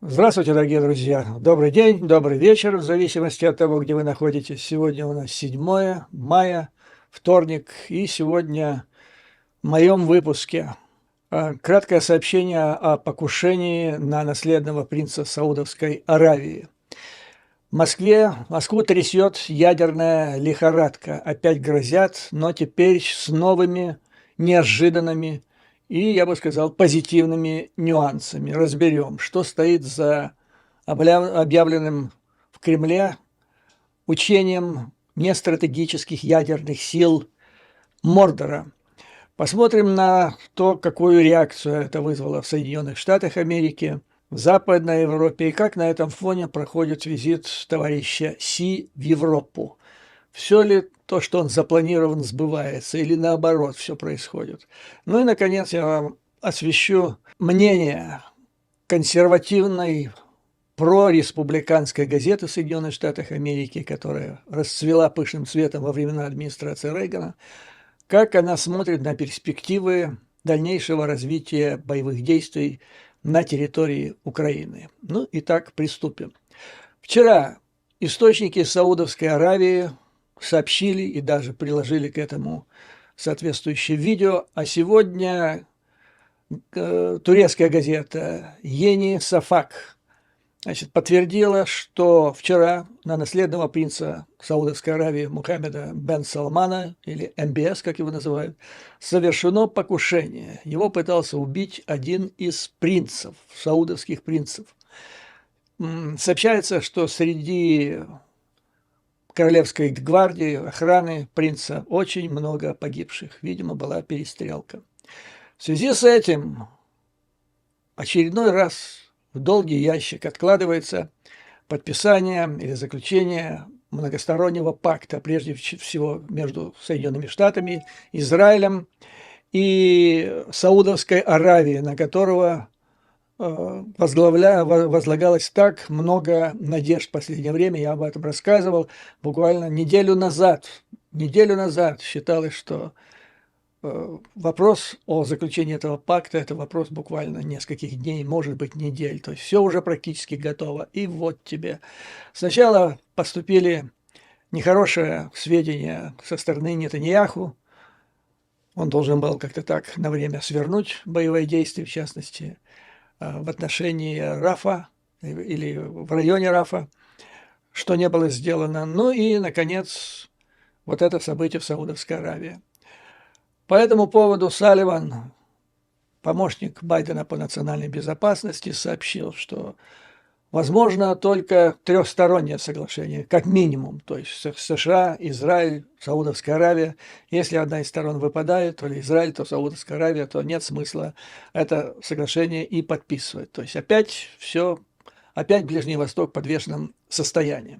Здравствуйте, дорогие друзья! Добрый день, добрый вечер, в зависимости от того, где вы находитесь. Сегодня у нас 7 мая, вторник, и сегодня в моем выпуске краткое сообщение о покушении на наследного принца Саудовской Аравии. Москву трясет ядерная лихорадка. Опять грозят, но теперь с новыми, неожиданными и, я бы сказал, позитивными нюансами. Разберем, что стоит за объявленным в Кремле учением нестратегических ядерных сил Мордора. Посмотрим на то, какую реакцию это вызвало в Соединенных Штатах Америки, в Западной Европе, и как на этом фоне проходит визит товарища Си в Европу. Все ли то, что он запланирован, сбывается, или наоборот все происходит. Ну и, наконец, я вам освещу мнение консервативной прореспубликанской газеты в Соединенных Штатах Америки, которая расцвела пышным цветом во времена администрации Рейгана, как она смотрит на перспективы дальнейшего развития боевых действий на территории Украины. Ну, итак, приступим. Вчера источники Саудовской Аравии сообщили и даже приложили к этому соответствующее видео, а сегодня турецкая газета «Yeni Safak» подтвердила, что вчера на наследного принца Саудовской Аравии Мухаммеда бен Салмана, или МБС, как его называют, совершено покушение. Его пытался убить один из принцев, саудовских принцев. Сообщается, что среди королевской гвардии, охраны принца очень много погибших. Видимо, была перестрелка. В связи с этим очередной раз в долгий ящик откладывается подписание или заключение многостороннего пакта, прежде всего между Соединенными Штатами, Израилем и Саудовской Аравией, на которого возлагалось так много надежд в последнее время. Я об этом рассказывал буквально неделю назад. Неделю назад считалось, что вопрос о заключении этого пакта – это вопрос буквально нескольких дней, может быть, недель. То есть все уже практически готово. И вот тебе. Сначала поступили нехорошие сведения со стороны Нетаньяху. Он должен был как-то так на время свернуть боевые действия, в частности, в отношении Рафа или в районе Рафа, что не было сделано. Ну и, наконец, вот это событие в Саудовской Аравии. По этому поводу Салливан, помощник Байдена по национальной безопасности, сообщил, что возможно только трехстороннее соглашение, как минимум, то есть США, Израиль, Саудовская Аравия. Если одна из сторон выпадает, то ли Израиль, то Саудовская Аравия, то нет смысла это соглашение и подписывать. То есть опять Ближний Восток в подвешенном состоянии.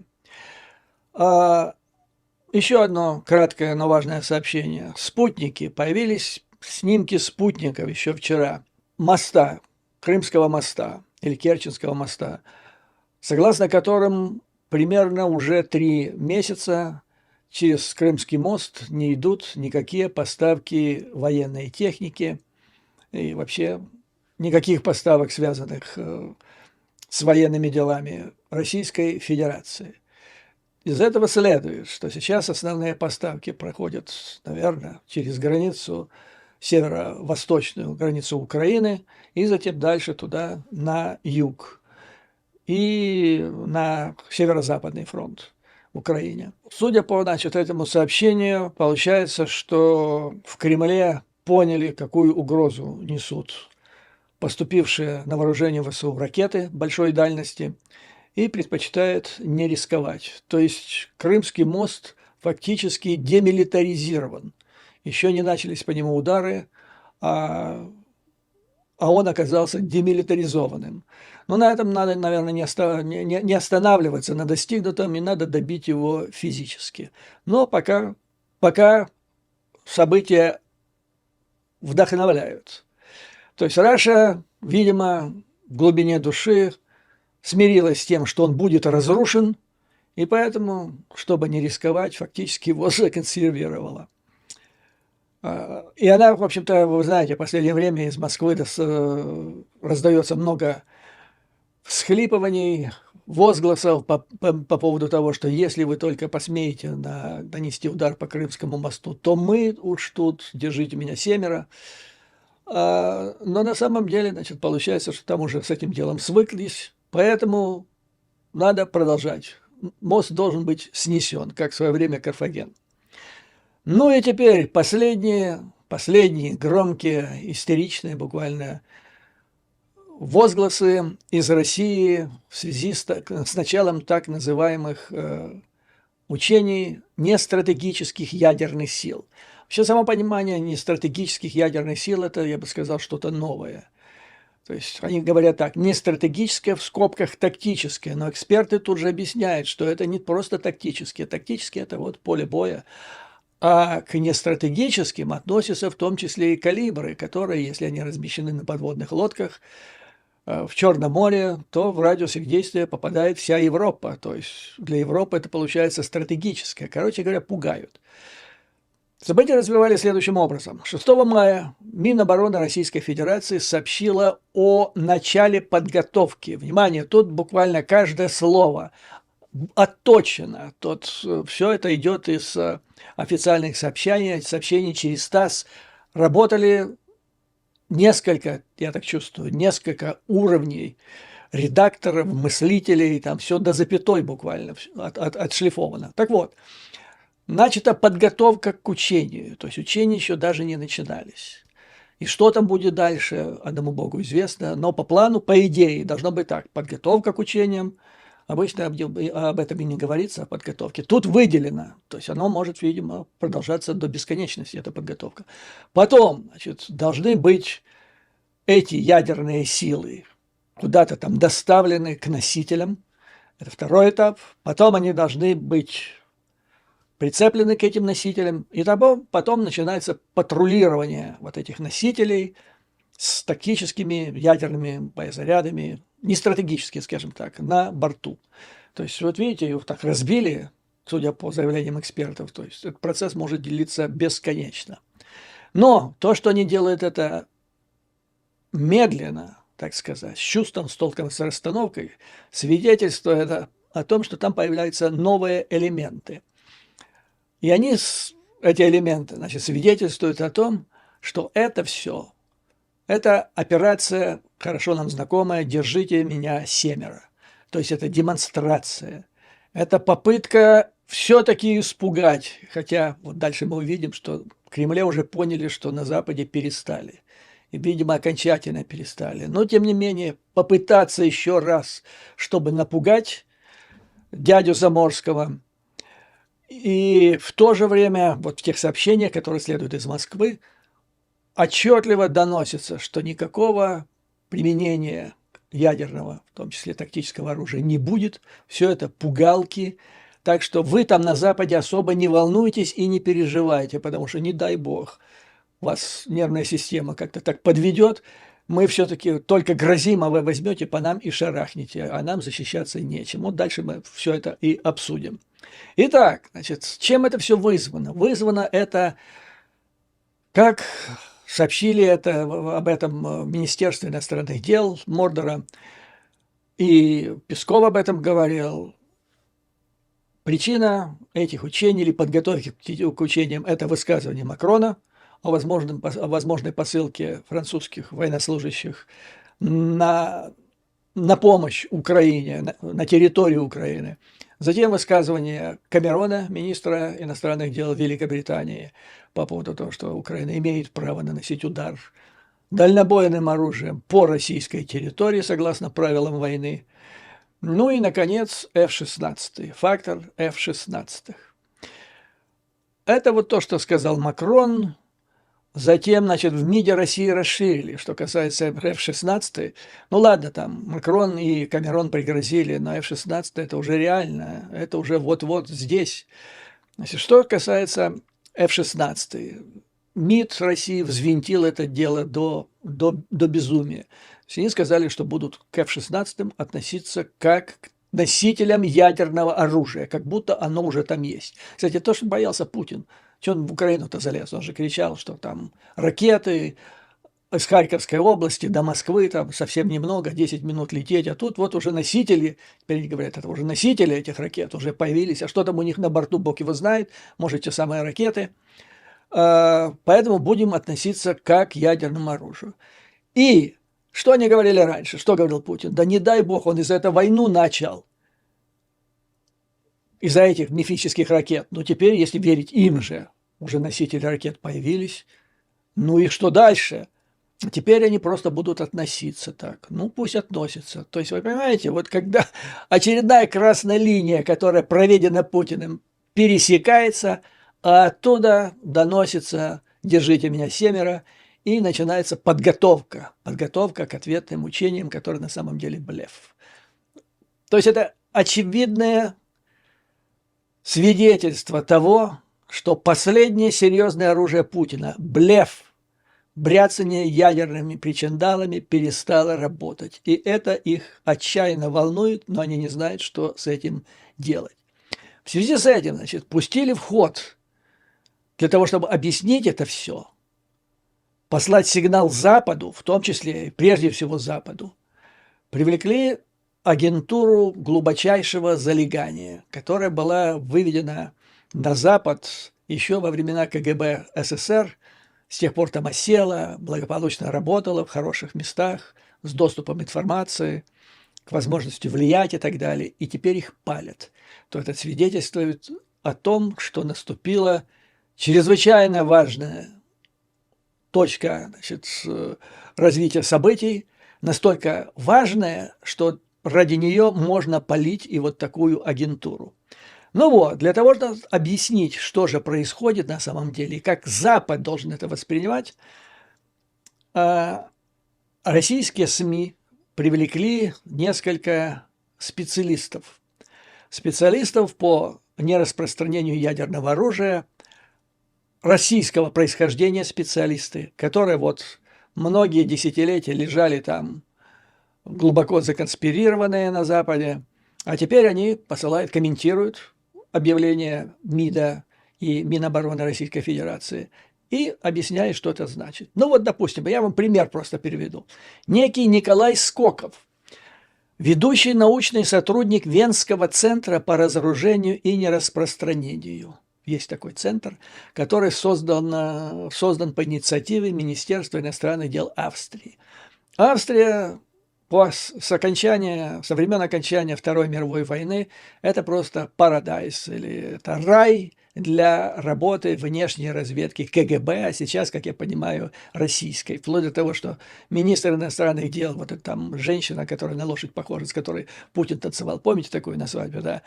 Еще одно краткое, но важное сообщение. Спутники. Появились снимки спутников еще вчера. Моста, Крымского моста или Керченского моста, согласно которым примерно уже 3 месяца через Крымский мост не идут никакие поставки военной техники и вообще никаких поставок, связанных с военными делами Российской Федерации. Из этого следует, что сейчас основные поставки проходят, наверное, через границу, северо-восточную границу Украины, и затем дальше туда, на юг, и на северо-западный фронт в Украине. Судя по, этому сообщению, получается, что в Кремле поняли, какую угрозу несут поступившие на вооружение ВСУ ракеты большой дальности, и предпочитает не рисковать. То есть Крымский мост фактически демилитаризирован. Еще не начались по нему удары, а он оказался демилитаризованным. Но на этом надо, наверное, не останавливаться на достигнутом, и надо добить его физически. Но пока события вдохновляют. То есть Раша, видимо, в глубине души смирилась с тем, что он будет разрушен, и поэтому, чтобы не рисковать, фактически его законсервировала. И она, в общем-то, вы знаете, в последнее время из Москвы раздается много всхлипываний, возгласов по поводу того, что если вы только посмеете нанести удар по Крымскому мосту, то мы уж тут, держите меня семеро. Но на самом деле, значит, получается, что там уже с этим делом свыклись, поэтому надо продолжать. Мост должен быть снесен, как в свое время Карфаген. Ну и теперь последние громкие, истеричные буквально возгласы из России в связи с началом так называемых учений нестратегических ядерных сил. Вообще само понимание нестратегических ядерных сил – это, я бы сказал, что-то новое. То есть они говорят так, не стратегическое в скобках тактическое, но эксперты тут же объясняют, что это не просто тактические. Тактические – это вот поле боя. А к нестратегическим относятся в том числе и калибры, которые, если они размещены на подводных лодках в Черном море, то в радиус их действия попадает вся Европа. То есть для Европы это получается стратегическое. Короче говоря, пугают. События развивались следующим образом. 6 мая Минобороны Российской Федерации сообщила о начале подготовки. Внимание, тут буквально каждое слово отточено. Тут все это идет из официальных сообщений через ТАСС. Работали несколько, я так чувствую, несколько уровней редакторов, мыслителей, там все до запятой буквально отшлифовано. Так вот, начата подготовка к учению, то есть учения еще даже не начинались. И что там будет дальше, одному Богу известно, но по плану, по идее, должно быть так. Подготовка к учениям, обычно об этом и не говорится, о подготовке. Тут выделено, то есть оно может, видимо, продолжаться до бесконечности, эта подготовка. Потом, значит, должны быть эти ядерные силы куда-то там доставлены к носителям. Это второй этап. Потом они должны быть прицеплены к этим носителям, и потом начинается патрулирование вот этих носителей с тактическими ядерными боезарядами, не стратегические, скажем так, на борту. То есть, вот видите, их так разбили, судя по заявлениям экспертов, то есть этот процесс может длиться бесконечно. Но то, что они делают это медленно, так сказать, с чувством, с толком, с расстановкой, свидетельствует о том, что там появляются новые элементы. И эти элементы, значит, свидетельствуют о том, что это все, это операция, хорошо нам знакомая, «Держите меня семеро». То есть это демонстрация, это попытка все-таки испугать, хотя вот дальше мы увидим, что в Кремле уже поняли, что на Западе перестали. И, видимо, окончательно перестали. Но, тем не менее, попытаться еще раз, чтобы напугать дядю Заморского. И в то же время, вот в тех сообщениях, которые следуют из Москвы, отчетливо доносится, что никакого применения ядерного, в том числе тактического оружия, не будет. Все это пугалки. Так что вы там на Западе особо не волнуйтесь и не переживайте, потому что, не дай бог, вас нервная система как-то так подведет, мы все-таки только грозим, а вы возьмете по нам и шарахнете, а нам защищаться нечем. Вот дальше мы все это и обсудим. Итак, значит, чем это все вызвано? Вызвано это, как сообщили об этом в Министерстве иностранных дел Мордора, и Песков об этом говорил. Причина этих учений или подготовки к учениям – это высказывание Макрона о возможной посылке французских военнослужащих на помощь Украине, на территорию Украины. Затем высказывание Камерона, министра иностранных дел Великобритании, по поводу того, что Украина имеет право наносить удар дальнобойным оружием по российской территории, согласно правилам войны. Ну и, наконец, F-16, фактор F-16. Это вот то, что сказал Макрон. Затем, значит, в МИДе России расширили, что касается F-16. Ну ладно, там Макрон и Камерон пригрозили, но F-16 это уже реально, это уже вот-вот здесь. Значит, что касается F-16, МИД России взвинтил это дело до безумия. Они сказали, что будут к F-16 относиться как к носителям ядерного оружия, как будто оно уже там есть. Кстати, то, что боялся Путин. Чего он в Украину-то залез? Он же кричал, что там ракеты, из Харьковской области до Москвы, там совсем немного, 10 минут лететь, а тут вот уже носители, теперь они говорят, это уже носители этих ракет уже появились, а что там у них на борту, бог его знает, может, те самые ракеты. Поэтому будем относиться как к ядерному оружию. И что они говорили раньше? Что говорил Путин? Да не дай бог, он из-за этого войну начал. Из-за этих мифических ракет. Но теперь, если верить им же, уже носители ракет появились. Ну и что дальше? Теперь они просто будут относиться так. Ну, пусть относятся. То есть, вы понимаете, вот когда очередная красная линия, которая проведена Путиным, пересекается, а оттуда доносится «держите меня, семеро», и начинается подготовка к ответным учениям, которые на самом деле блеф. То есть это очевидное свидетельство того, что последнее серьезное оружие Путина – блеф, бряцание ядерными причиндалами перестало работать. И это их отчаянно волнует, но они не знают, что с этим делать. В связи с этим, значит, пустили в ход для того, чтобы объяснить это все, послать сигнал Западу, в том числе, прежде всего Западу, привлекли агентуру глубочайшего залегания, которая была выведена на Запад еще во времена КГБ СССР, с тех пор там осела, благополучно работала в хороших местах, с доступом информации, к возможности влиять и так далее, и теперь их палят. То это свидетельствует о том, что наступила чрезвычайно важная точка, значит, развития событий, настолько важная, что ради нее можно палить и вот такую агентуру. Ну вот, для того, чтобы объяснить, что же происходит на самом деле и как Запад должен это воспринимать, российские СМИ привлекли несколько специалистов. Специалистов по нераспространению ядерного оружия, российского происхождения специалисты, которые вот многие десятилетия лежали там глубоко законспирированные на Западе, а теперь они посылают, комментируют объявление МИДа и Минобороны Российской Федерации и объясняют, что это значит. Ну вот, допустим, я вам пример просто переведу. Некий Николай Скоков, ведущий научный сотрудник Венского центра по разоружению и нераспространению. Есть такой центр, который создан по инициативе Министерства иностранных дел Австрии. Австрия со времен окончания Второй мировой войны это просто парадайз, или это рай для работы внешней разведки КГБ, а сейчас, как я понимаю, российской. Вплоть до того, что министр иностранных дел, вот эта там женщина, которая на лошадь похожа, с которой Путин танцевал, помните такую на свадьбе, да?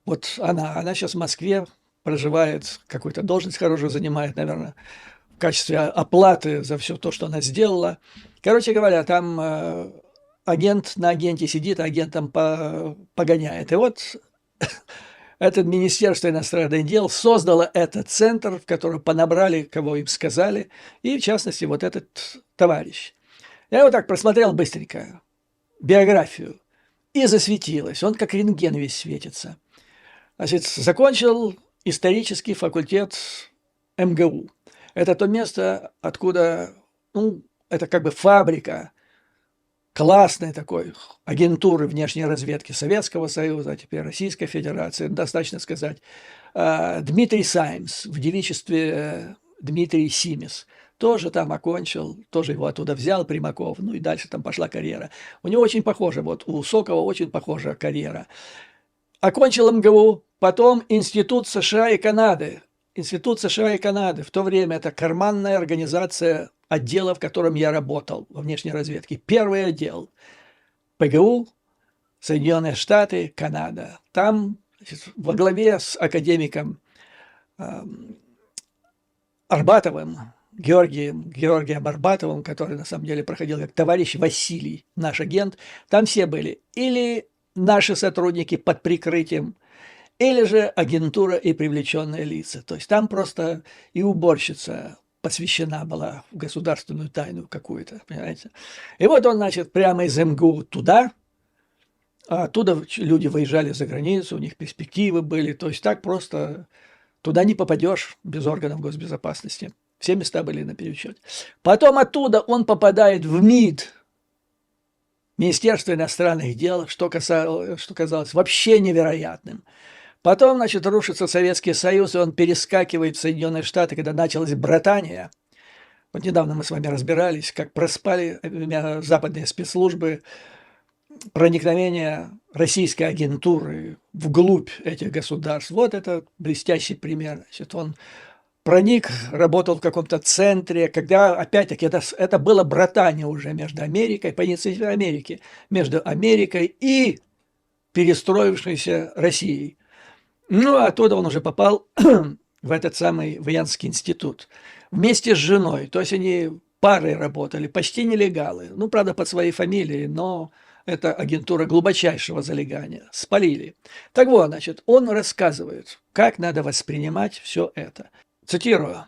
Вот она сейчас в Москве проживает, какую-то должность хорошую занимает, наверное, в качестве оплаты за все то, что она сделала. Короче говоря, там агент на агенте сидит, агентом погоняет. И вот это Министерство иностранных дел создало этот центр, в котором понабрали, кого им сказали, и, в частности, вот этот товарищ. Я его так просмотрел быстренько, биографию, и засветилось. Он как рентген весь светится. Значит, закончил исторический факультет МГУ. Это то место, откуда, это как бы фабрика классной такой агентуры внешней разведки Советского Союза, а теперь Российской Федерации, достаточно сказать, Дмитрий Саймс, в девичестве Дмитрий Симис, тоже там окончил, тоже его оттуда взял Примаков, ну и дальше там пошла карьера. У него очень похожа, вот у Сокова очень похожая карьера. Окончил МГУ, потом Институт США и Канады. Институт США и Канады, в то время это карманная организация отдела, в котором я работал во внешней разведке. Первый отдел ПГУ, Соединенные Штаты, Канада. Там во главе с академиком Арбатовым, Георгием Арбатовым, который на самом деле проходил как товарищ Василий, наш агент, там все были или наши сотрудники под прикрытием, или же агентура и привлеченные лица. То есть там просто и уборщица посвящена была в государственную тайну какую-то, понимаете. И вот он, значит, прямо из МГУ туда, а оттуда люди выезжали за границу, у них перспективы были. То есть так просто туда не попадешь без органов госбезопасности. Все места были на переучете. Потом оттуда он попадает в МИД, Министерство иностранных дел, что казалось вообще невероятным. Потом, значит, рушится Советский Союз, и он перескакивает в Соединенные Штаты, когда началась братания. Вот недавно мы с вами разбирались, как проспали западные спецслужбы проникновение российской агентуры вглубь этих государств. Вот это блестящий пример. Значит, он проник, работал в каком-то центре, когда, опять-таки, это было братание уже между Америкой, по инициативе Америки, между Америкой и перестроившейся Россией. Ну, а оттуда он уже попал в этот самый Венский институт вместе с женой. То есть они парой работали, почти нелегалы. Ну, правда, под своей фамилией, но это агентура глубочайшего залегания. Спалили. Так вот, значит, он рассказывает, как надо воспринимать все это. Цитирую.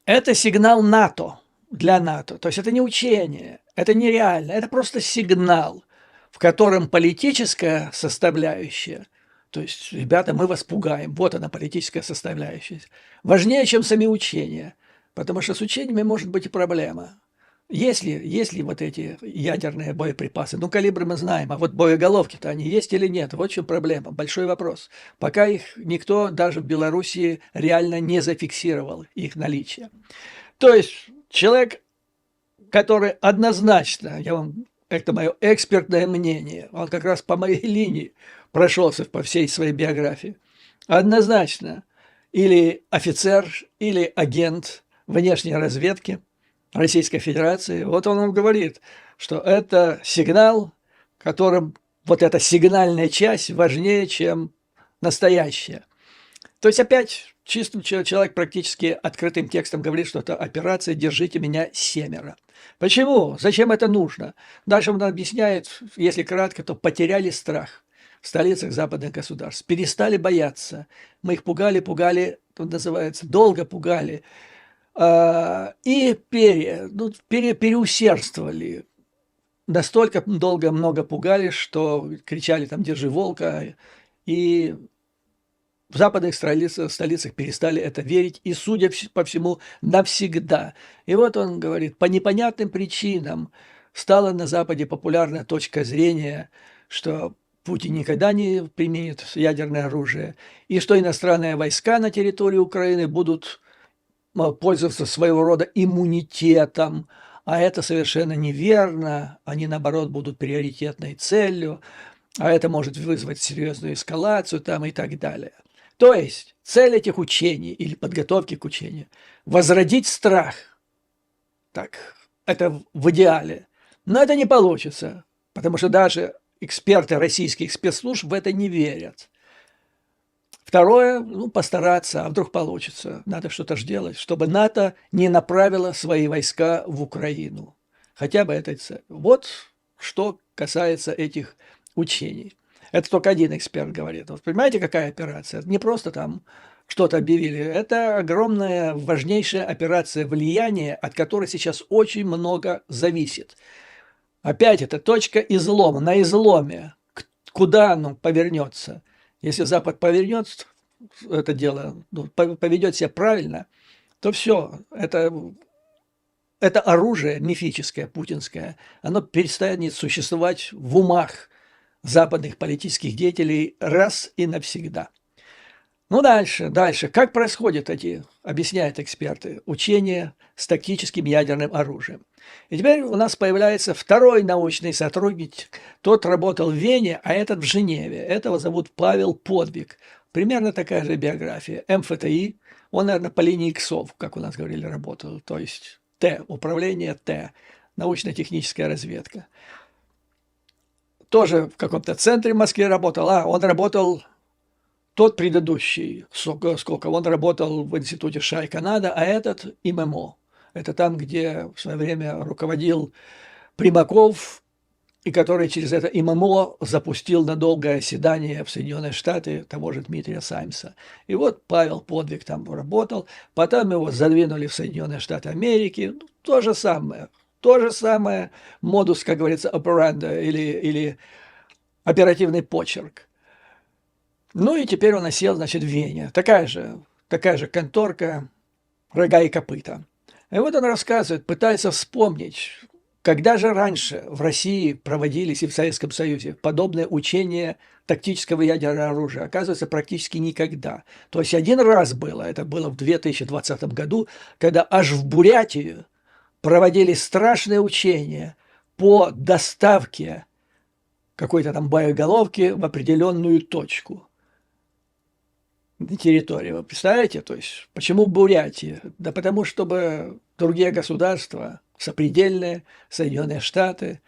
Это сигнал НАТО для НАТО. То есть это не учение, это нереально, это просто сигнал, в котором политическая составляющая, то есть, ребята, мы вас пугаем, вот она, политическая составляющая, важнее, чем сами учения, потому что с учениями может быть и проблема. Есть ли вот эти ядерные боеприпасы? Ну, калибры мы знаем, а вот боеголовки-то они есть или нет? Вот в чем проблема, большой вопрос. Пока их никто, даже в Белоруссии, реально не зафиксировал, их наличие. То есть человек, который однозначно, это мое экспертное мнение, он как раз по моей линии прошелся по всей своей биографии, однозначно или офицер, или агент внешней разведки Российской Федерации. Вот он вам говорит, что это сигнал, которым вот эта сигнальная часть важнее, чем настоящая. То есть опять чистым человек практически открытым текстом говорит, что это операция «Держите меня семеро». Почему? Зачем это нужно? Дальше он объясняет, если кратко, то потеряли страх в столицах западных государств, перестали бояться. Мы их пугали, тут называется, долго пугали. И переусердствовали. Настолько долго много пугали, что кричали там «держи волка», и в западных столицах перестали это верить, и, судя по всему, навсегда. И вот он говорит, по непонятным причинам стала на Западе популярна точка зрения, что Путин никогда не применит ядерное оружие, и что иностранные войска на территории Украины будут пользоваться своего рода иммунитетом, а это совершенно неверно, они, наоборот, будут приоритетной целью, а это может вызвать серьезную эскалацию там и так далее. То есть цель этих учений или подготовки к учению – возродить страх. Так, это в идеале. Но это не получится, потому что даже эксперты российских спецслужб в это не верят. Второе, постараться, а вдруг получится. Надо что-то же делать, чтобы НАТО не направило свои войска в Украину. Хотя бы этой цель. Вот что касается этих учений. Это только один эксперт говорит. Вот понимаете, какая операция? Это не просто там что-то объявили. Это огромная, важнейшая операция влияния, от которой сейчас очень много зависит. Опять это точка излома, на изломе. Куда оно повернется? Если Запад повернет это дело, поведет себя правильно, то все, это оружие мифическое, путинское, оно перестанет существовать в умах западных политических деятелей раз и навсегда. Ну, дальше. Как происходят объясняют эксперты, учения с тактическим ядерным оружием. И теперь у нас появляется второй научный сотрудник. Тот работал в Вене, а этот в Женеве. Этого зовут Павел Подвиг. Примерно такая же биография. МФТИ. Он, наверное, по линии иксов, как у нас говорили, работал. То есть Т, управление Т, научно-техническая разведка. Тоже в каком-то центре в Москве работал. Он работал... Тот предыдущий, Сколково, он работал в институте США и Канада, а этот ММО. Это там, где в свое время руководил Примаков, и который через это ММО запустил на долгое оседание в Соединенные Штаты того же Дмитрия Саймса. И вот Павел Подвиг там работал, потом его задвинули в Соединенные Штаты Америки. То же самое, модус, как говорится, операнда или оперативный почерк. Ну и теперь он осел, значит, в Вене. Такая же конторка, рога и копыта. И вот он рассказывает, пытается вспомнить, когда же раньше в России проводились и в Советском Союзе подобные учения тактического ядерного оружия? Оказывается, практически никогда. То есть один раз было, это было в 2020 году, когда аж в Бурятию проводились страшные учения по доставке какой-то там боеголовки в определенную точку на территории. Вы представляете? То есть почему Бурятия? Да потому, чтобы другие государства, сопредельные, Соединенные Штаты,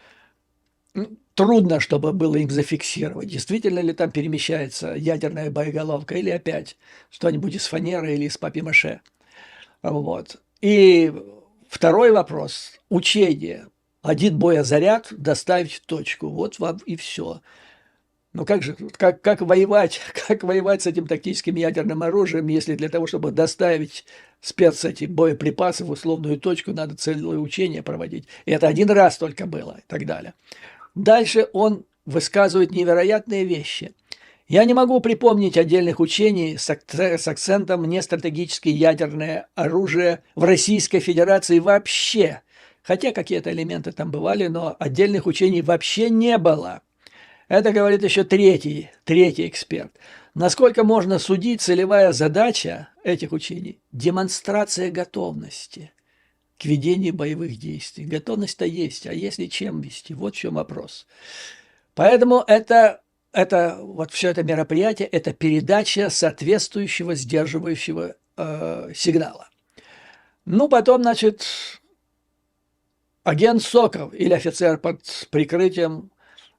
трудно, чтобы было им зафиксировать, действительно ли там перемещается ядерная боеголовка или опять что-нибудь из фанеры или из папье-маше. Вот. И второй вопрос. Учение. Один боезаряд доставить в точку. Вот вам и все. Ну как же, как воевать, как воевать с этим тактическим ядерным оружием, если для того, чтобы доставить эти боеприпасы в условную точку, надо целое учение проводить. И это один раз только было и так далее. Дальше он высказывает невероятные вещи. Я не могу припомнить отдельных учений с акцентом нестратегическое ядерное оружие в Российской Федерации вообще. Хотя какие-то элементы там бывали, но отдельных учений вообще не было. Это говорит еще третий эксперт. Насколько можно судить, целевая задача этих учений – демонстрация готовности к ведению боевых действий. Готовность-то есть, а если чем вести? Вот в чем вопрос. Поэтому вот все это мероприятие – это передача соответствующего сдерживающего сигнала. Ну, потом, значит, агент Соков или офицер под прикрытием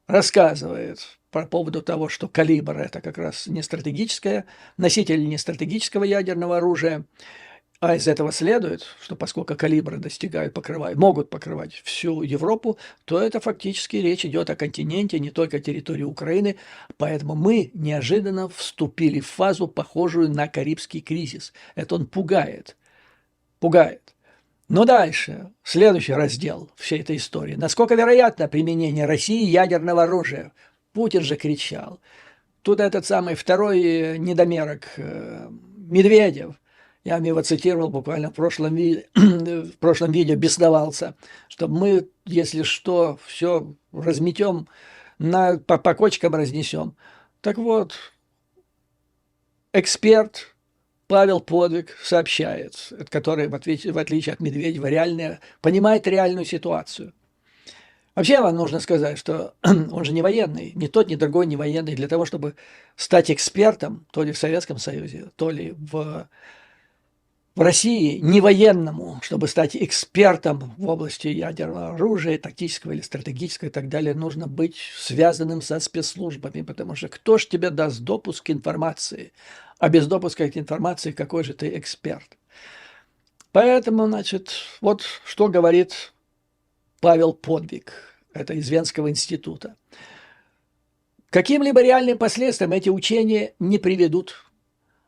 рассказывает по поводу того, что калибр – это как раз не стратегическое, носитель не стратегического ядерного оружия, а из этого следует, что поскольку калибры могут покрывать всю Европу, то это фактически речь идет о континенте, не только о территории Украины, поэтому мы неожиданно вступили в фазу, похожую на Карибский кризис. Это он пугает. Но дальше, следующий раздел всей этой истории. Насколько вероятно применение России ядерного оружия? Путин же кричал. Тут этот самый второй недомерок Медведев, я его цитировал буквально в прошлом видео, бесновался, что мы, если что, все разметем, по кочкам разнесем. Так вот, эксперт Павел Подвиг сообщает, который, в отличие от Медведева, понимает реальную ситуацию. Вообще вам нужно сказать, что он же не военный, ни тот, ни другой не военный. Для того, чтобы стать экспертом, то ли в Советском Союзе, то ли в России, не военному, чтобы стать экспертом в области ядерного оружия, тактического или стратегического и так далее, нужно быть связанным со спецслужбами, потому что кто ж тебе даст допуск к информации? А без допуска к информации какой же ты эксперт? Поэтому, значит, вот что говорит Павел Подвиг, это из Венского института. Каким-либо реальным последствиям эти учения не приведут,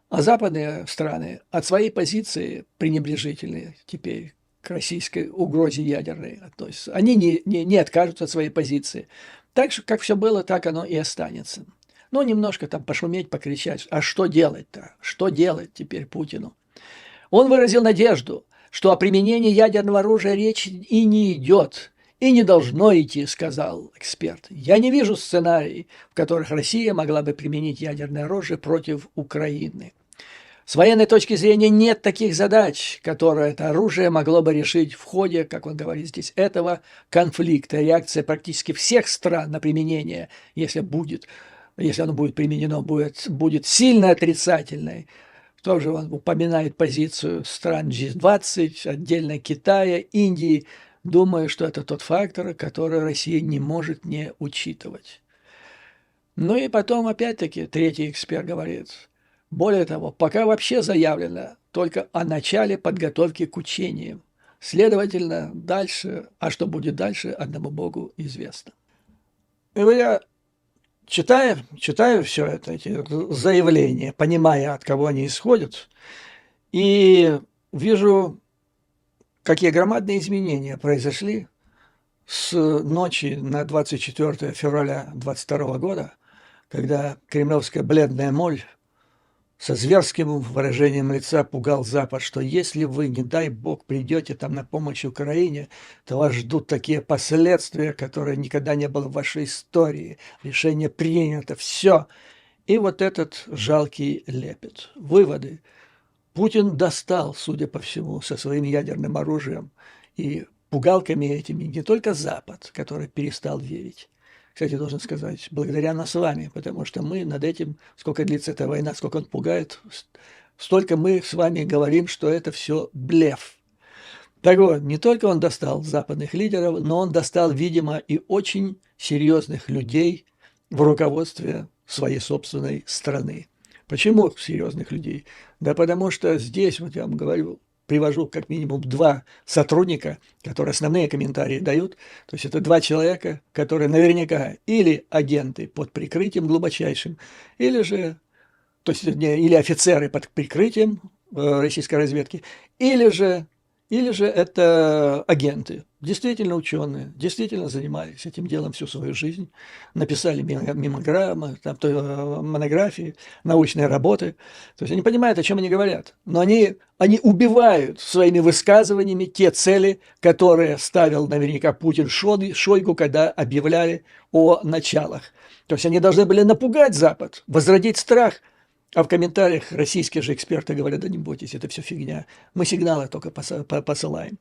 а западные страны от своей позиции пренебрежительные теперь к российской угрозе ядерной относятся. Они не откажутся от своей позиции. Так же, как все было, так оно и останется. Ну, немножко там пошуметь, покричать. А что делать-то? Что делать теперь Путину? Он выразил надежду, что о применении ядерного оружия речь и не идет, и не должно идти, сказал эксперт. Я не вижу сценариев, в которых Россия могла бы применить ядерное оружие против Украины. С военной точки зрения нет таких задач, которые это оружие могло бы решить в ходе, как он говорит здесь, этого конфликта. Реакция практически всех стран на применение, если оно будет применено, будет сильно отрицательной. Тоже он упоминает позицию стран G20, отдельно Китая, Индии. Думаю, что это тот фактор, который Россия не может не учитывать. Ну и потом, опять-таки, третий эксперт говорит, более того, пока вообще заявлено только о начале подготовки к учениям. Следовательно, дальше, а что будет дальше, одному Богу известно. И я читаю все это, эти заявления, понимая, от кого они исходят, и вижу, какие громадные изменения произошли с ночи на 24 февраля 2022 года, когда кремлевская бледная моль со зверским выражением лица пугал Запад, что если вы, не дай бог, придете там на помощь Украине, то вас ждут такие последствия, которые никогда не было в вашей истории. Решение принято, все. И вот этот жалкий лепет. Выводы. Путин достал, судя по всему, со своим ядерным оружием и пугалками этими не только Запад, который перестал верить. Кстати, должен сказать, благодаря нас с вами, потому что мы над этим, сколько длится эта война, сколько он пугает, столько мы с вами говорим, что это все блеф. Так вот, не только он достал западных лидеров, но он достал, видимо, и очень серьезных людей в руководстве своей собственной страны. Почему серьезных людей? Да потому что здесь, вот я вам говорю, привожу как минимум 2 сотрудника, которые основные комментарии дают. То есть это 2 человека, которые наверняка или агенты под прикрытием глубочайшим, или же, то есть или офицеры под прикрытием российской разведки, или же это агенты, действительно ученые, действительно занимались этим делом всю свою жизнь, написали мемограммы, там, монографии, научные работы. То есть они понимают, о чем они говорят, но они убивают своими высказываниями те цели, которые ставил наверняка Путин Шойгу, когда объявляли о началах. То есть они должны были напугать Запад, возродить страх. А в комментариях российские же эксперты говорят, да не бойтесь, это все фигня. Мы сигналы только посылаем.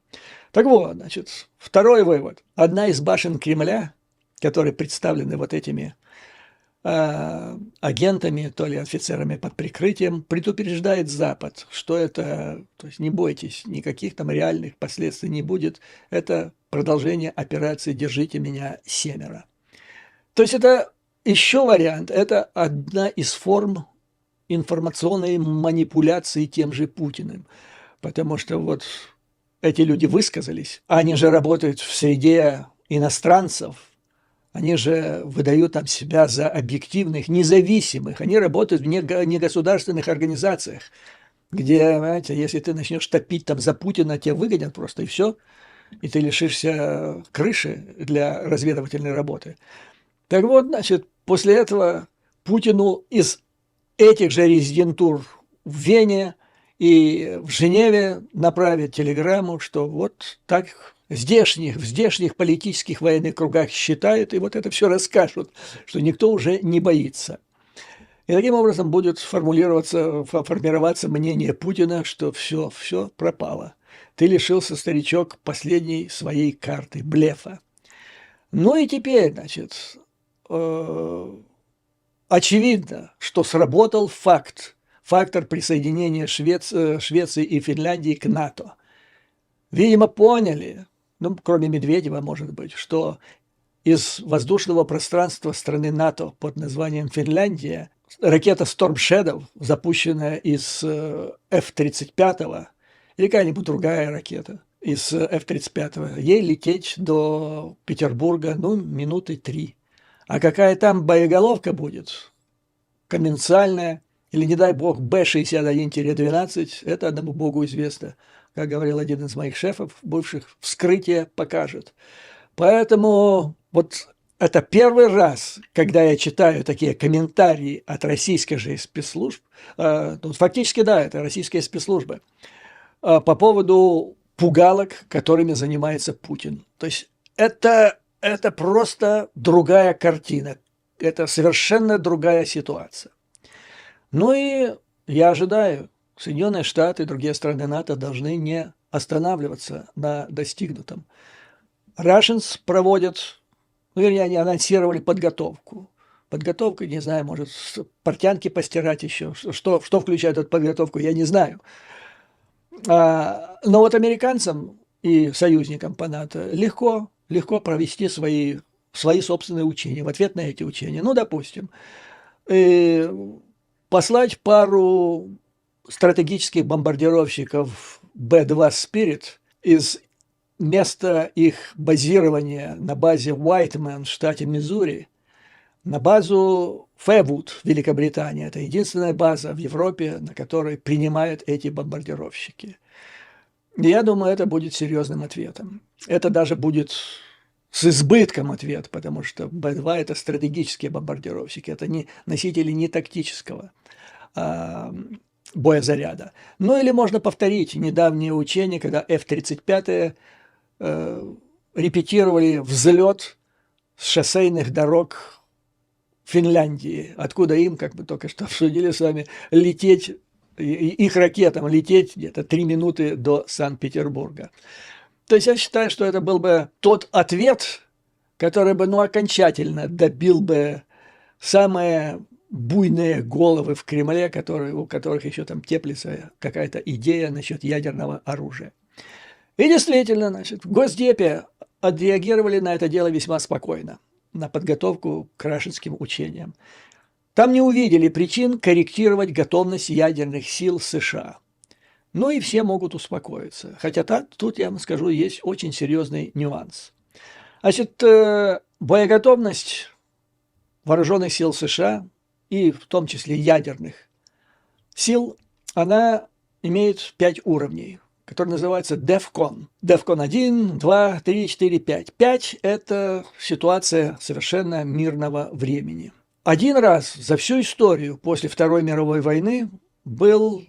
Так вот, значит, второй вывод. Одна из башен Кремля, которые представлены вот этими агентами, то ли офицерами под прикрытием, предупреждает Запад, что это, то есть не бойтесь, никаких там реальных последствий не будет. Это продолжение операции «Держите меня, семеро». То есть это еще вариант, это одна из форм информационной манипуляции тем же Путиным. Потому что вот эти люди высказались, они же работают в среде иностранцев, они же выдают там себя за объективных, независимых, они работают в негосударственных организациях, где, знаете, если ты начнешь топить там за Путина, тебя выгонят просто и все, и ты лишишься крыши для разведывательной работы. Так вот, значит, после этого Путину из этих же резидентур в Вене и в Женеве направят телеграмму, что вот так в здешних политических военных кругах считают, и вот это все расскажут, что никто уже не боится. И таким образом будет формироваться мнение Путина, что все пропало. Ты лишился, старичок, последней своей карты, блефа. Ну и теперь, значит, очевидно, что сработал фактор присоединения Швеции и Финляндии к НАТО. Видимо, поняли, ну, кроме Медведева, может быть, что из воздушного пространства страны НАТО под названием Финляндия ракета Storm Shadow, запущенная из F-35, или какая-нибудь другая ракета из F-35, ей лететь до Петербурга, ну, минуты 3. А какая там боеголовка будет, конвенциальная, или, не дай бог, Б-61-12, это одному богу известно. Как говорил один из моих шефов бывших, вскрытие покажет. Поэтому вот это первый раз, когда я читаю такие комментарии от российских же спецслужб, фактически, да, это российские спецслужбы, по поводу пугалок, которыми занимается Путин. То есть это просто другая картина, это совершенно другая ситуация. Ну и я ожидаю, Соединенные Штаты и другие страны НАТО должны не останавливаться на достигнутом. Russians проводят, ну, вернее, они анонсировали подготовку. Подготовка, не знаю, может, портянки постирать еще. Что включает эту подготовку, я не знаю. Но вот американцам и союзникам по НАТО легко провести свои собственные учения, в ответ на эти учения. Ну, допустим, послать пару стратегических бомбардировщиков Б-2 Spirit из места их базирования на базе Уайтмен в штате Миссури на базу Фэвуд в Великобритании. Это единственная база в Европе, на которой принимают эти бомбардировщики. И я думаю, это будет серьезным ответом. Это даже будет с избытком ответ, потому что Б-2 – это стратегические бомбардировщики, это не носители не тактического, боезаряда. Ну или можно повторить недавнее учение, когда F-35 репетировали взлет с шоссейных дорог Финляндии, откуда им, как мы только что обсудили с вами, лететь, их ракетам лететь где-то 3 минуты до Санкт-Петербурга. То есть я считаю, что это был бы тот ответ, который бы, окончательно добил бы самые буйные головы в Кремле, у которых еще там теплится какая-то идея насчет ядерного оружия. И действительно, значит, в Госдепе отреагировали на это дело весьма спокойно, на подготовку к рашенским учениям. Там не увидели причин корректировать готовность ядерных сил США. Ну и все могут успокоиться. Хотя тут, я вам скажу, есть очень серьезный нюанс. Значит, боеготовность вооруженных сил США, и в том числе ядерных сил, она имеет 5 уровней, которые называются DEFCON. DEFCON 1, 2, 3, 4, 5. 5 – это ситуация совершенно мирного времени. Один раз за всю историю после Второй мировой войны был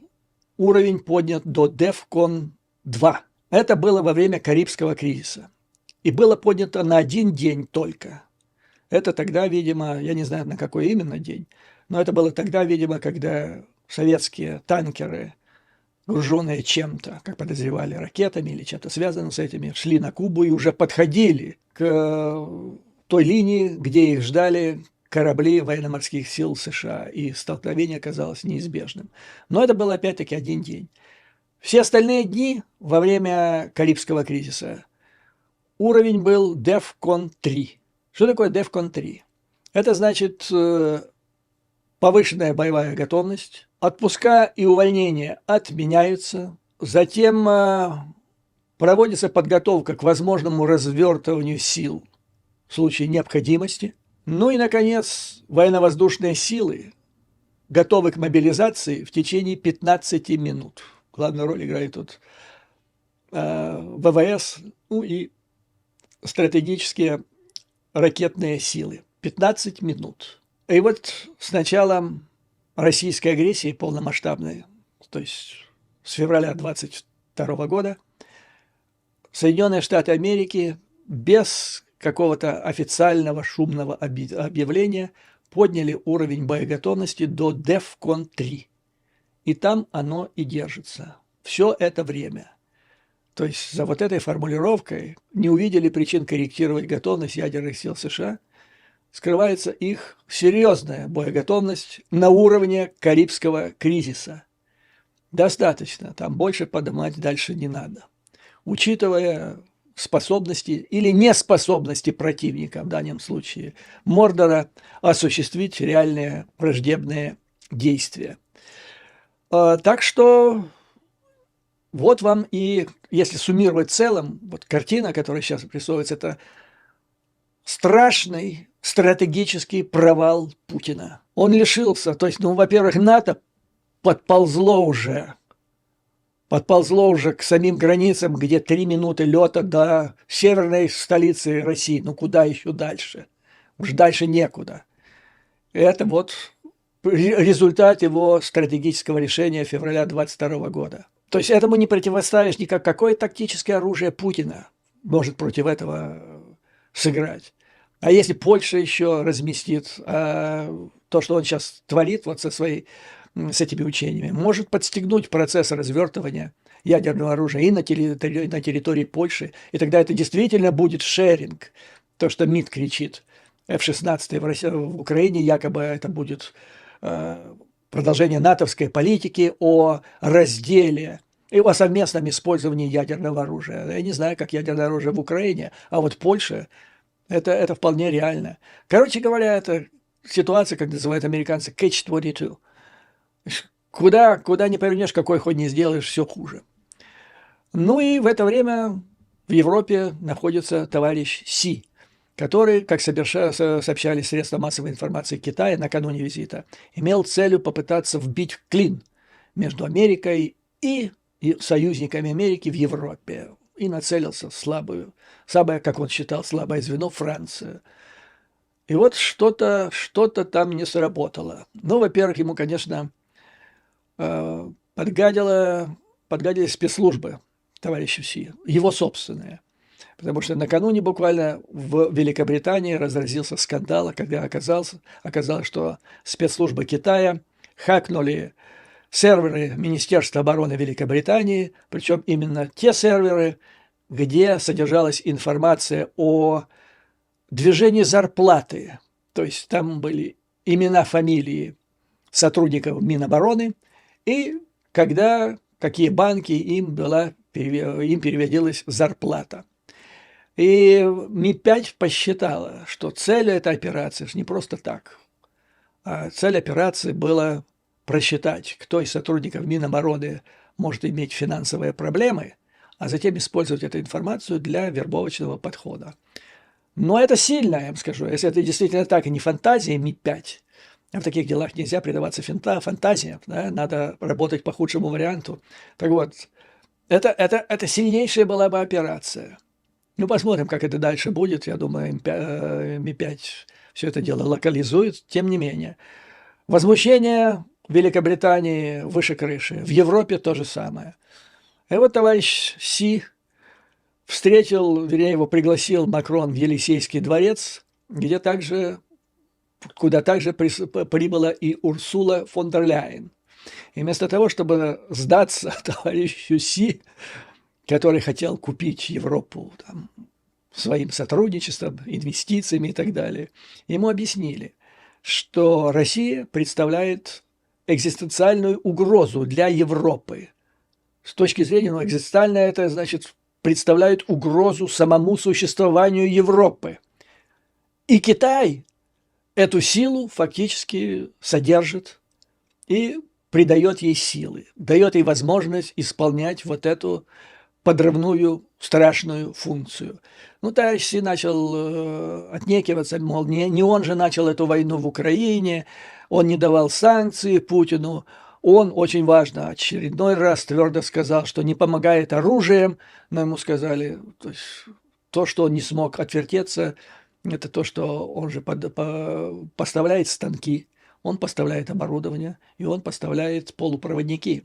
уровень поднят до DEFCON 2. Это было во время Карибского кризиса. И было поднято на 1 день только. Это тогда, видимо, я не знаю, на какой именно день, но это было тогда, видимо, когда советские танкеры, груженные чем-то, как подозревали, ракетами или чем-то связанным с этими, шли на Кубу и уже подходили к той линии, где их ждали корабли военно-морских сил США, и столкновение оказалось неизбежным. Но это был опять-таки 1 день. Все остальные дни во время Карибского кризиса уровень был DEFCON 3. Что такое DEFCON 3? Это значит повышенная боевая готовность, отпуска и увольнения отменяются, затем проводится подготовка к возможному развертыванию сил в случае необходимости. Ну и, наконец, военно-воздушные силы готовы к мобилизации в течение 15 минут. Главную роль играет тут ВВС, ну и стратегические ракетные силы. 15 минут. И вот с началом российской агрессии полномасштабной, то есть с февраля 22 года, Соединенные Штаты Америки без какого-то официального шумного объявления подняли уровень боеготовности до DEFCON 3. И там оно и держится. Все это время. То есть за вот этой формулировкой не увидели причин корректировать готовность ядерных сил США, скрывается их серьезная боеготовность на уровне Карибского кризиса. Достаточно, там больше поднимать дальше не надо. Учитывая способности или неспособности противника, в данном случае Мордора, осуществить реальные враждебные действия. Так что вот вам и, если суммировать в целом, вот картина, которая сейчас рисуется, это страшный стратегический провал Путина. Он лишился, то есть, во-первых, НАТО подползло уже к самим границам, где 3 минуты лета до северной столицы России. Куда еще дальше? Уж дальше некуда. Это вот результат его стратегического решения февраля 22 года. То есть этому не противоставишь никак. Какое тактическое оружие Путина может против этого сыграть? А если Польша еще разместит то, что он сейчас творит вот с этими учениями, может подстегнуть процесс развертывания ядерного оружия и на территории Польши, и тогда это действительно будет шеринг, то, что МИД кричит. F-16 в Украине, якобы это будет продолжение натовской политики о разделе и о совместном использовании ядерного оружия. Я не знаю, как ядерное оружие в Украине, а вот Польша это вполне реально. Короче говоря, это ситуация, как называют американцы, catch-22. Куда не повернешь, какой ход не сделаешь, все хуже. Ну и в это время в Европе находится товарищ Си, который, как сообщали средства массовой информации Китая накануне визита, имел целью попытаться вбить клин между Америкой и союзниками Америки в Европе. И нацелился в самое, как он считал, слабое звено Францию. И вот что-то там не сработало. Во-первых, ему, конечно, подгадили спецслужбы товарища Си, его собственные. Потому что накануне буквально в Великобритании разразился скандал, когда оказалось, что спецслужбы Китая хакнули серверы Министерства обороны Великобритании, причем именно те серверы, где содержалась информация о движении зарплаты. То есть там были имена, фамилии сотрудников Минобороны и когда какие банки им переводилась зарплата. И Ми-5 посчитала, что цель этой операции не просто так. А цель операции была просчитать, кто из сотрудников Минобороны может иметь финансовые проблемы, а затем использовать эту информацию для вербовочного подхода. Но это сильно, я вам скажу. Если это действительно так, и не фантазия Ми-5, а в таких делах нельзя предаваться фантазиям, да? Надо работать по худшему варианту. Так вот, это сильнейшая была бы операция. Ну, посмотрим, как это дальше будет. Я думаю, Ми-5 все это дело локализует. Тем не менее, возмущение в Великобритании выше крыши. В Европе то же самое. И вот товарищ Си его пригласил Макрон в Елисейский дворец, куда также прибыла и Урсула фон дер Ляйен. И вместо того, чтобы сдаться товарищу Си, который хотел купить Европу там, своим сотрудничеством, инвестициями и так далее, ему объяснили, что Россия представляет экзистенциальную угрозу для Европы. С точки зрения, экзистенциальная, это значит, представляет угрозу самому существованию Европы. И Китай эту силу фактически содержит и придает ей силы, дает ей возможность исполнять вот эту подрывную страшную функцию. Ну, товарищ Си начал отнекиваться, мол, не он же начал эту войну в Украине, он не давал санкции Путину, он, очень важно, очередной раз твердо сказал, что не помогает оружием, но ему сказали, то, что он не смог отвертеться, это то, что он же поставляет станки, он поставляет оборудование, и он поставляет полупроводники,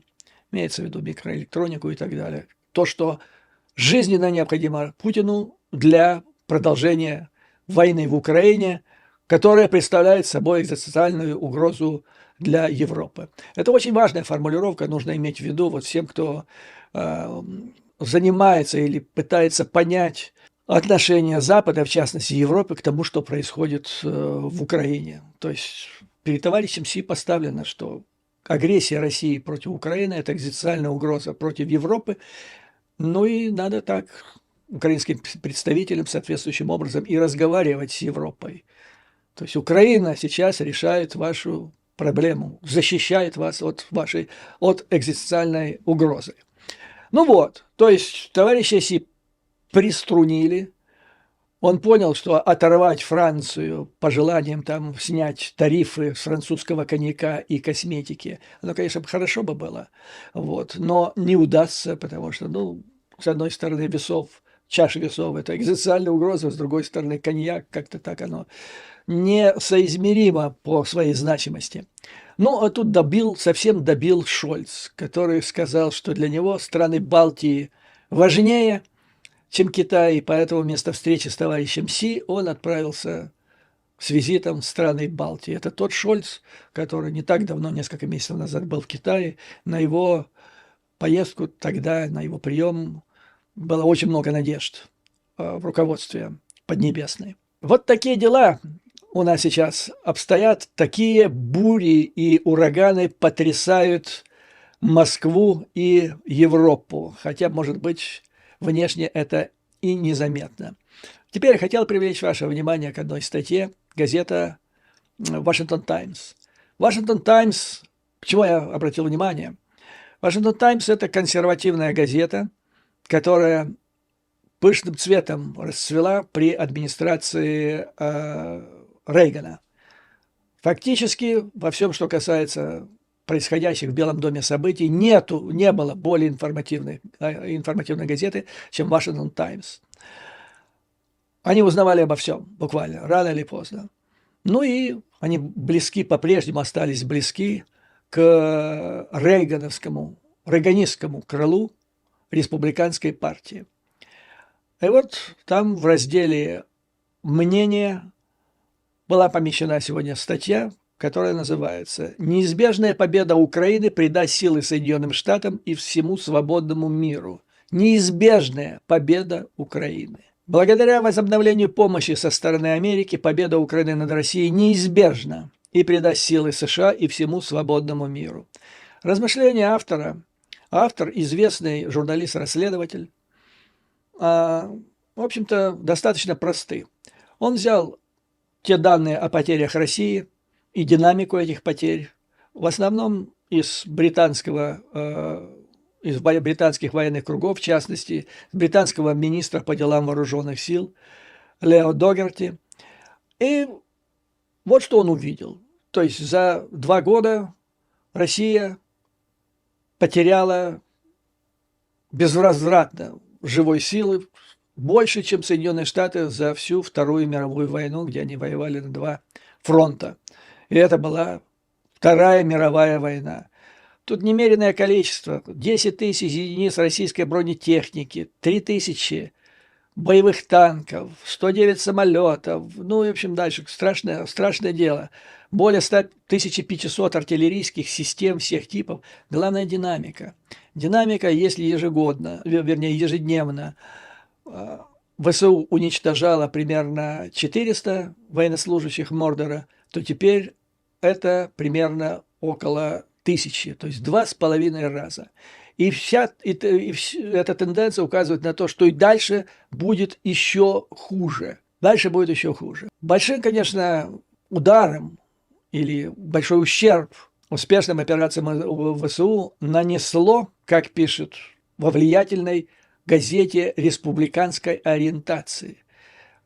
имеется в виду микроэлектронику и так далее. То, что жизненно необходимо Путину для продолжения войны в Украине, которая представляет собой экзистенциальную угрозу для Европы. Это очень важная формулировка, нужно иметь в виду вот всем, кто занимается или пытается понять отношение Запада, в частности Европы, к тому, что происходит в Украине. То есть перед товарищем Си поставлено, что агрессия России против Украины – это экзистенциальная угроза против Европы. Ну и надо так украинским представителям соответствующим образом и разговаривать с Европой. То есть Украина сейчас решает вашу проблему, защищает вас от экзистенциальной угрозы. Ну вот, то есть товарища Си приструнили, он понял, что оторвать Францию по желаниям там снять тарифы с французского коньяка и косметики, оно, конечно, хорошо бы было, вот, но не удастся, потому что, с одной стороны, чаша весов – это экзистенциальная угроза, с другой стороны, коньяк, как-то так оно несоизмеримо по своей значимости. А тут совсем добил Шольц, который сказал, что для него страны Балтии важнее, чем Китай, и поэтому вместо встречи с товарищем Си он отправился с визитом в страны Балтии. Это тот Шольц, который не так давно, несколько месяцев назад, был в Китае. На его поездку тогда, на его прием было очень много надежд в руководстве Поднебесной. Вот такие дела у нас сейчас обстоят. Такие бури и ураганы потрясают Москву и Европу. Хотя, может быть, внешне это и незаметно. Теперь я хотел привлечь ваше внимание к одной статье, газета «Вашингтон Таймс». «Вашингтон Таймс», почему я обратил внимание? «Вашингтон Таймс» – это консервативная газета, которая пышным цветом расцвела при администрации Рейгана. Фактически во всем, что касается происходящих в Белом доме событий, не было более информативной газеты, чем «Вашингтон Таймс». Они узнавали обо всем, буквально, рано или поздно. И они по-прежнему остались близки к рейганистскому крылу республиканской партии. И вот там в разделе «Мнение» была помещена сегодня статья, которая называется «Неизбежная победа Украины придаст силы Соединенным Штатам и всему свободному миру». Неизбежная победа Украины. Благодаря возобновлению помощи со стороны Америки победа Украины над Россией неизбежна и придаст силы США и всему свободному миру. Размышления автора. Автор – известный журналист-расследователь. В общем-то, достаточно просты. Он взял те данные о потерях России и динамику этих потерь, в основном из британских военных кругов, в частности, британского министра по делам вооруженных сил Лео Догерти. И вот что он увидел. То есть за 2 года Россия потеряла безвозвратно живой силы больше, чем Соединенные Штаты за всю Вторую мировую войну, где они воевали на 2 фронта. И это была Вторая мировая война. Тут немеренное количество. 10 тысяч единиц российской бронетехники, 3000 боевых танков, 109 самолетов. Ну, и, в общем, дальше страшное дело. Более 1500 артиллерийских систем всех типов. Главное – динамика. Динамика, если ежедневно ВСУ уничтожала примерно 400 военнослужащих Мордора, то теперь это примерно около 1000, то есть 2,5 раза. И эта тенденция указывает на то, что и дальше будет еще хуже. Дальше будет еще хуже. Большим, конечно, ударом или большой ущерб успешным операциям ВСУ нанесло, как пишет во влиятельной газете республиканской ориентации,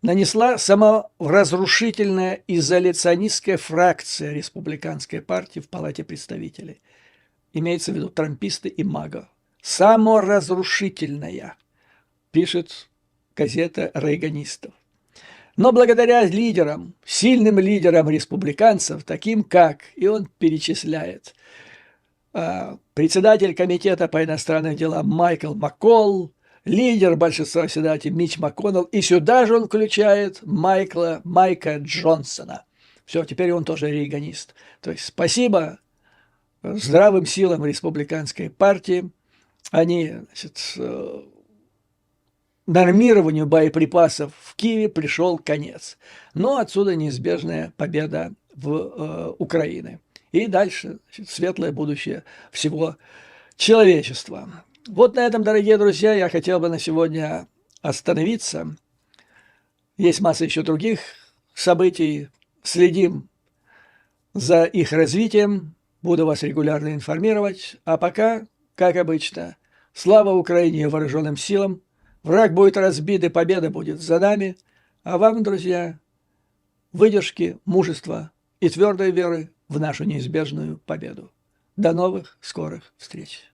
нанесла саморазрушительная изоляционистская фракция республиканской партии в Палате представителей. Имеется в виду трамписты и МАГА. Саморазрушительная, пишет газета рейганистов. Но благодаря лидерам, сильным лидерам республиканцев, таким как, и он перечисляет, председатель комитета по иностранным делам Майкл Маккол, лидер большинства седателей Митч МакКоннелл, и сюда же он включает Майка Джонсона. Все, теперь он тоже рейганист. То есть спасибо здравым силам республиканской партии. Они, нормированию боеприпасов в Киеве пришел конец. Но отсюда неизбежная победа в Украине. И дальше светлое будущее всего человечества. Вот на этом, дорогие друзья, я хотел бы на сегодня остановиться. Есть масса еще других событий. Следим за их развитием. Буду вас регулярно информировать. А пока, как обычно, слава Украине и вооруженным силам. Враг будет разбит, и победа будет за нами. А вам, друзья, выдержки, мужества и твердой веры в нашу неизбежную победу. До новых скорых встреч!